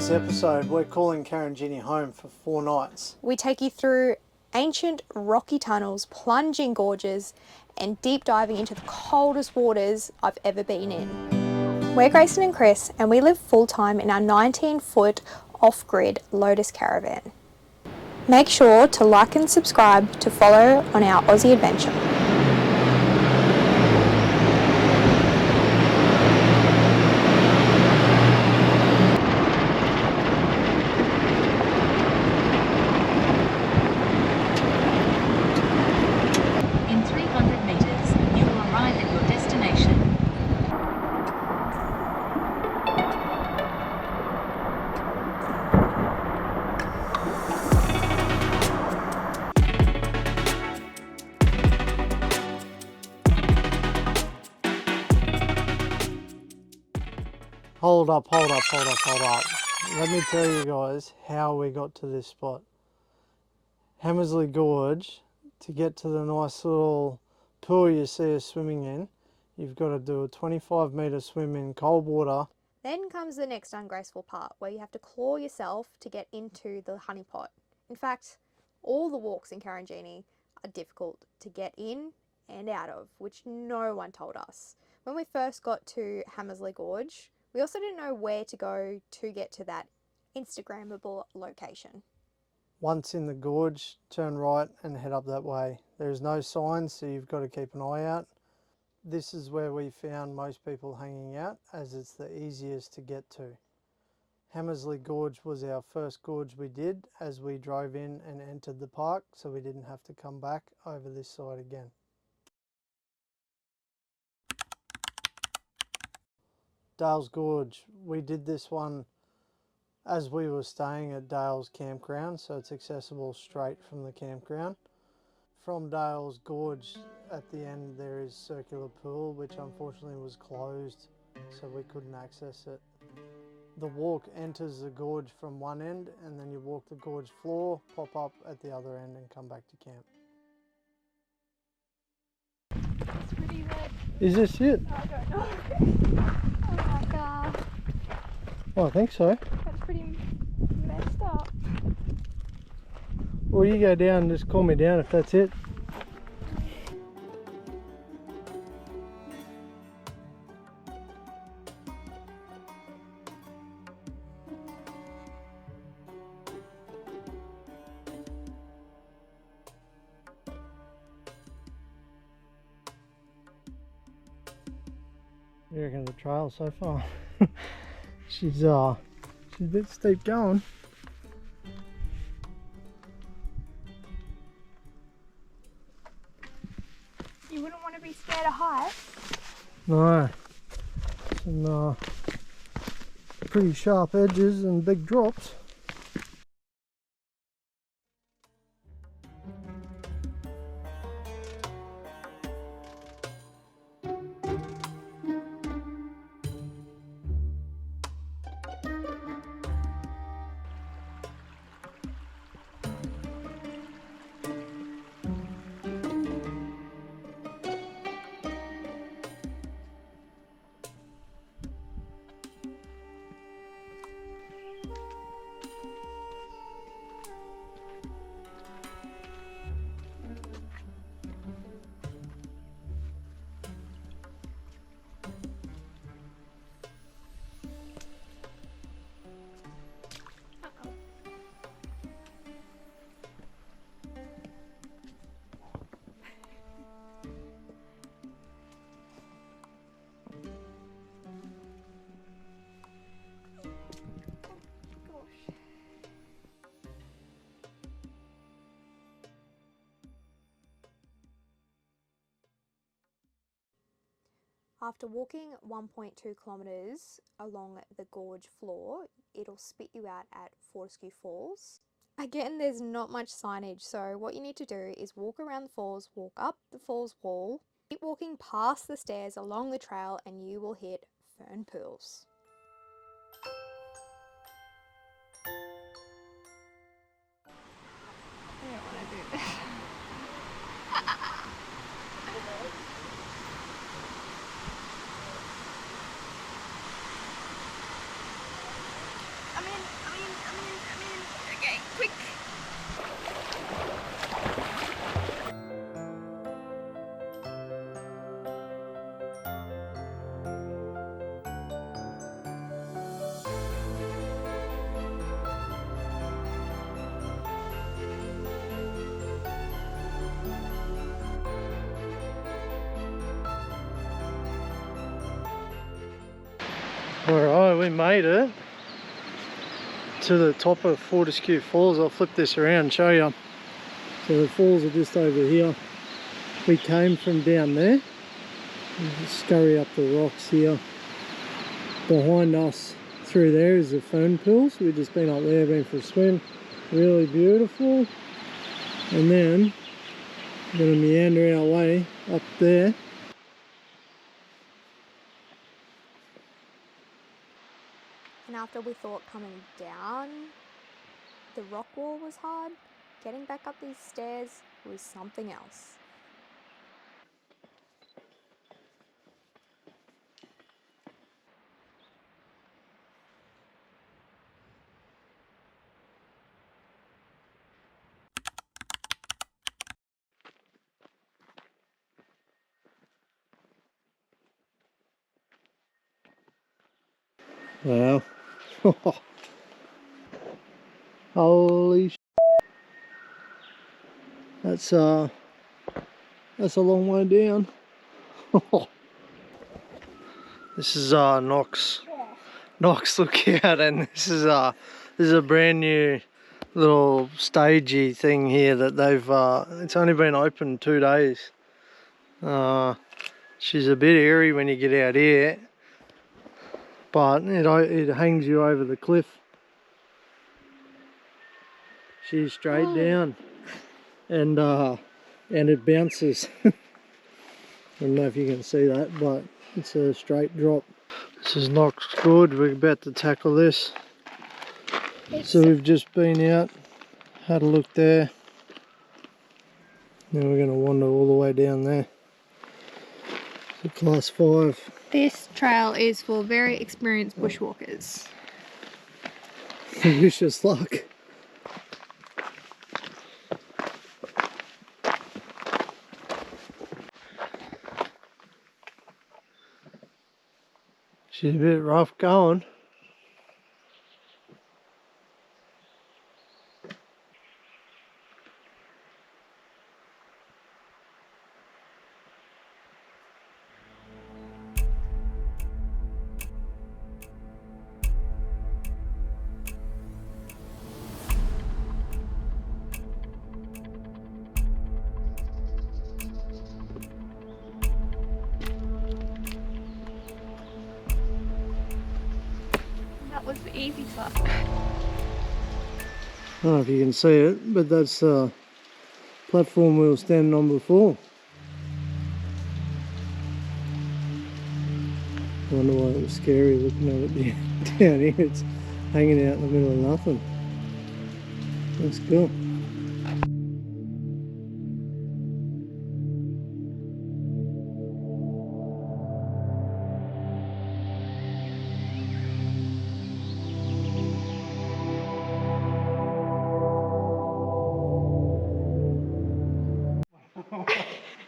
this episode, we're calling Karijini home for 4 nights. We take you through ancient rocky tunnels, plunging gorges, and deep diving into the coldest waters I've ever been in. We're Grayson and Chris, and we live full-time in our 19-foot off-grid Lotus caravan. Make sure to like and subscribe to follow on our Aussie adventure. In 300 meters, you will arrive at your destination. Hold up. Let me tell you guys how we got to this spot. Hamersley Gorge, to get to the nice little pool you see us swimming in, you've got to do a 25-metre swim in cold water. Then comes the next ungraceful part, where you have to claw yourself to get into the honey pot. In fact, all the walks in Karijini are difficult to get in and out of, which no one told us. When we first got to Hamersley Gorge, we also didn't know where to go to get to that Instagrammable location. Once in the gorge, turn right and head up that way. There's no signs, so you've got to keep an eye out. This is where we found most people hanging out, as it's the easiest to get to. Hamersley Gorge was our first gorge we did as we drove in and entered the park, so we didn't have to come back over this side again. Dale's Gorge, we did this one as we were staying at Dale's campground, so it's accessible straight from the campground. From Dale's Gorge at the end there is circular pool, which unfortunately was closed, so we couldn't access it. The walk enters the gorge from one end, and then you walk the gorge floor, pop up at the other end and come back to camp. It's pretty red. Is this it? I don't know. Oh my god. Well, I think so. That's pretty messed up. Or you go down and just call me down if that's it. You reckon the trail so far? she's a bit steep going. You wouldn't want to be scared of heights. No. Some pretty sharp edges and big drops. After walking 1.2 kilometres along the gorge floor, it'll spit you out at 𝗲𝗏𝗿𝗄. Again, there's not much signage, so what you need to do is walk around the falls, walk up the falls wall, keep walking past the stairs along the trail, and you will hit fern pools. I don't want to do this. I mean, So we made it to the top of 𝗲𝗏𝗿 Falls. I'll flip this around and show you. So the falls are just over here. We came from down there. You just scurry up the rocks here. Behind us through there is the fern pools. We've just been up there, been for a swim. Really beautiful. And then we're going to meander our way up there. And after we thought coming down the rock wall was hard, getting back up these stairs was something else. Wow. Holy sh**. That's a long way down. This is Knox. Knox, look out, and this is a brand new little stagey thing here that they've it's only been open 2 days. She's a bit airy when you get out here, but it hangs you over the cliff. She's straight down, and it bounces. I don't know if you can see that, but it's a straight drop. This is Nox Gorge. We're about to tackle this. So we've just been out, had a look there. Now we're going to wander all the way down there. So class 5. This trail is for very experienced bushwalkers. Wish us luck. She's a bit rough going. That was the easy stuff. I don't know if you can see it, but that's the platform we were standing on before. I wonder why it was scary looking at it down here. It's hanging out in the middle of nothing. That's cool.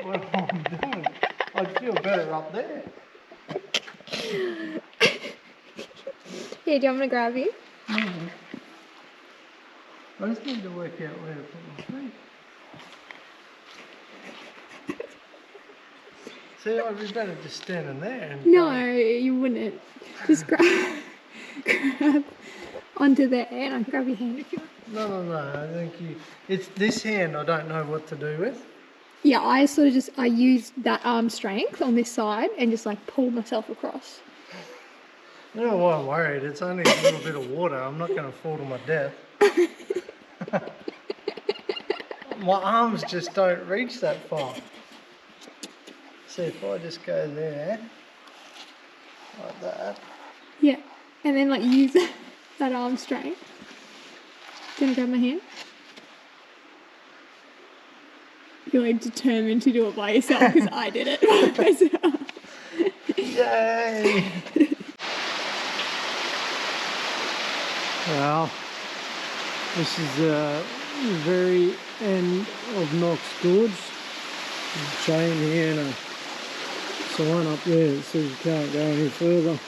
What am I doing? I'd feel better up there. Yeah, do you want me to grab you? I just need to work out where to put my feet. See, I'd be better just standing there. And No, you wouldn't. Just grab onto there and I can grab your hand if you want. No. I think it's this hand I don't know what to do with. Yeah, I sort of I use that arm strength on this side and just like pull myself across. You know why I'm worried? It's only a little bit of water. I'm not going to fall to my death. My arms just don't reach that far. See, if I just go there, like that. Yeah, and then like use that arm strength. Do you want to grab my hand? You're like determined to do it by yourself because I did it by myself. Yay! Well, this is the very end of Nox Gorge. There's a chain here and a sign up there that says you can't go any further.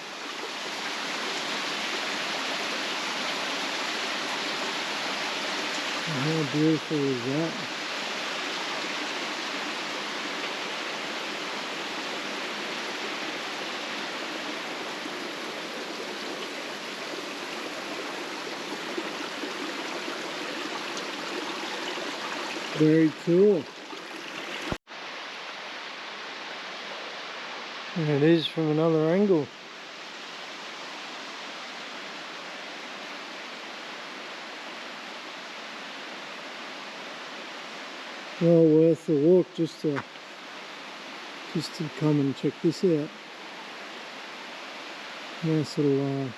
And how beautiful is that? Very cool. And it is from another angle. Well worth the walk just to come and check this out. Nice little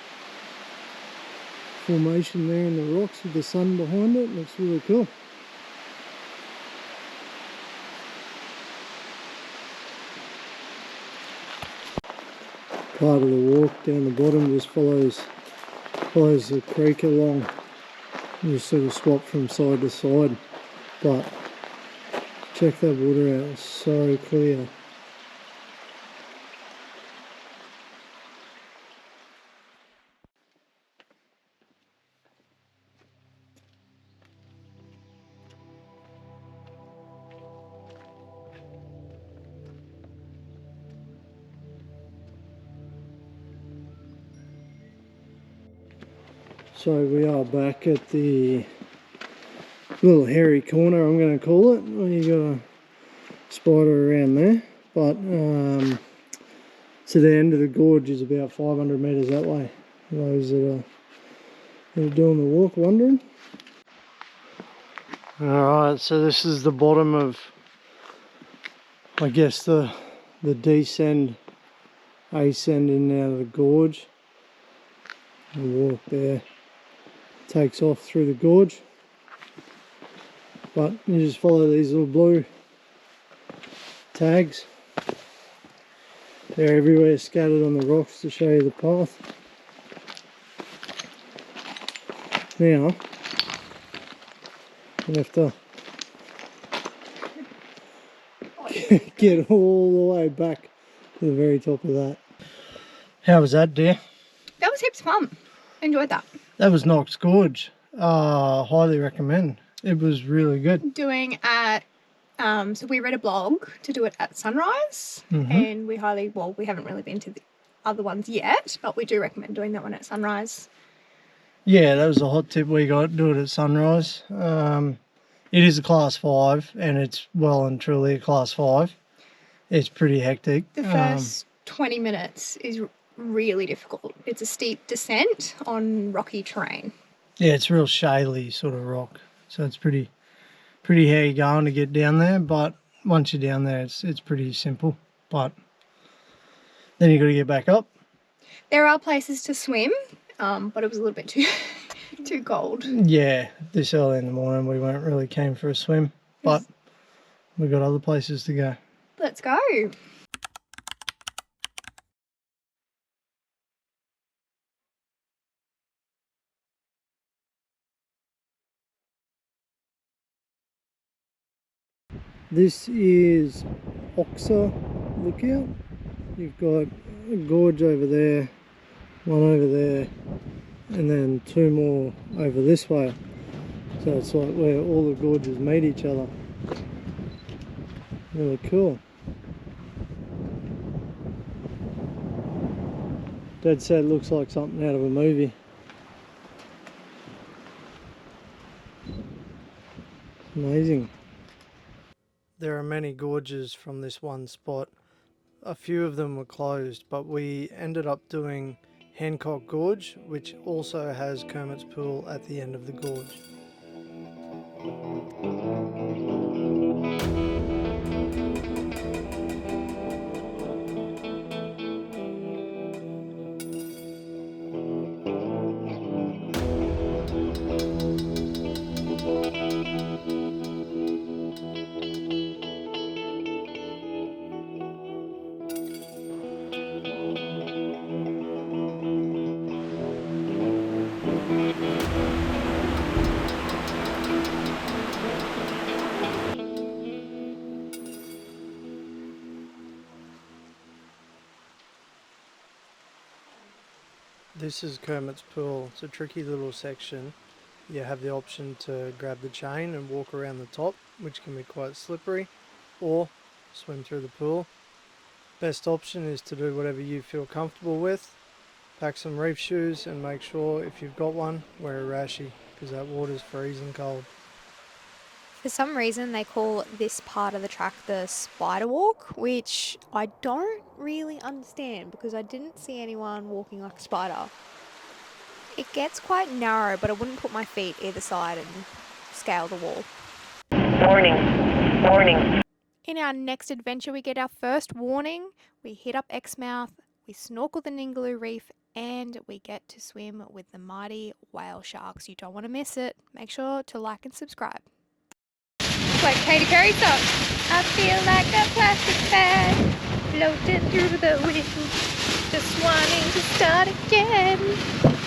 formation there in the rocks with the sun behind it. Looks really cool. Part of the walk down the bottom just follows the creek along. You just sort of swap from side to side, but check that water out, it's so clear. So we are back at the little hairy corner, I'm going to call it. Well, you got a spider around there, but so the end of the gorge is about 500 metres that way. For those that are doing the walk wondering. Alright, so this is the bottom of, I guess, the descend, ascending out of the gorge. The walk there takes off through the gorge, but you just follow these little blue tags. They're everywhere scattered on the rocks to show you the path. Now you have to get all the way back to the very top of that. How was that, dear? That was heaps fun. Enjoyed that. That was Nox Gorge. Highly recommend. It was really good. Doing at, so we read a blog to do it at sunrise, and we haven't really been to the other ones yet, but we do recommend doing that one at sunrise. Yeah, that was a hot tip we got. Do it at sunrise. It is a class 5, and it's well and truly a class 5. It's pretty hectic. The first 20 minutes is really difficult. It's a steep descent on rocky terrain. Yeah, it's real shaly sort of rock, so it's pretty hairy going to get down there. But once you're down there, it's pretty simple. But then you got to get back up. There are places to swim, but it was a little bit too cold. Yeah, this early in the morning we weren't really keen for a swim, but we got other places to go. Let's go. This is Oxer lookout. You've got a gorge over there, one over there, and then 2 more over this way. So it's like where all the gorges meet each other. Really cool. Dad said it looks like something out of a movie. Amazing. There are many gorges from this one spot. A few of them were closed, but we ended up doing Hancock Gorge, which also has 𝘬𝗏𝗄𝗆 at the end of the gorge. This is 𝘬𝗏𝗄𝗆. It's a tricky little section. You have the option to grab the chain and walk around the top, which can be quite slippery, or swim through the pool. Best option is to do whatever you feel comfortable with. Pack some reef shoes and make sure, if you've got one, wear a rashie, because that water's freezing cold. For some reason, they call this part of the track the spider walk, which I don't really understand because I didn't see anyone walking like a spider. It gets quite narrow, but I wouldn't put my feet either side and scale the wall. Warning, warning. In our next adventure, we get our first warning. We hit up 𝗃𝗏𝗏, we snorkel the Ningaloo Reef, and we get to swim with the mighty whale sharks. You don't want to miss it. Make sure to like and subscribe. Like Katy Perry song. I feel like a plastic bag floating through the wind, just wanting to start again.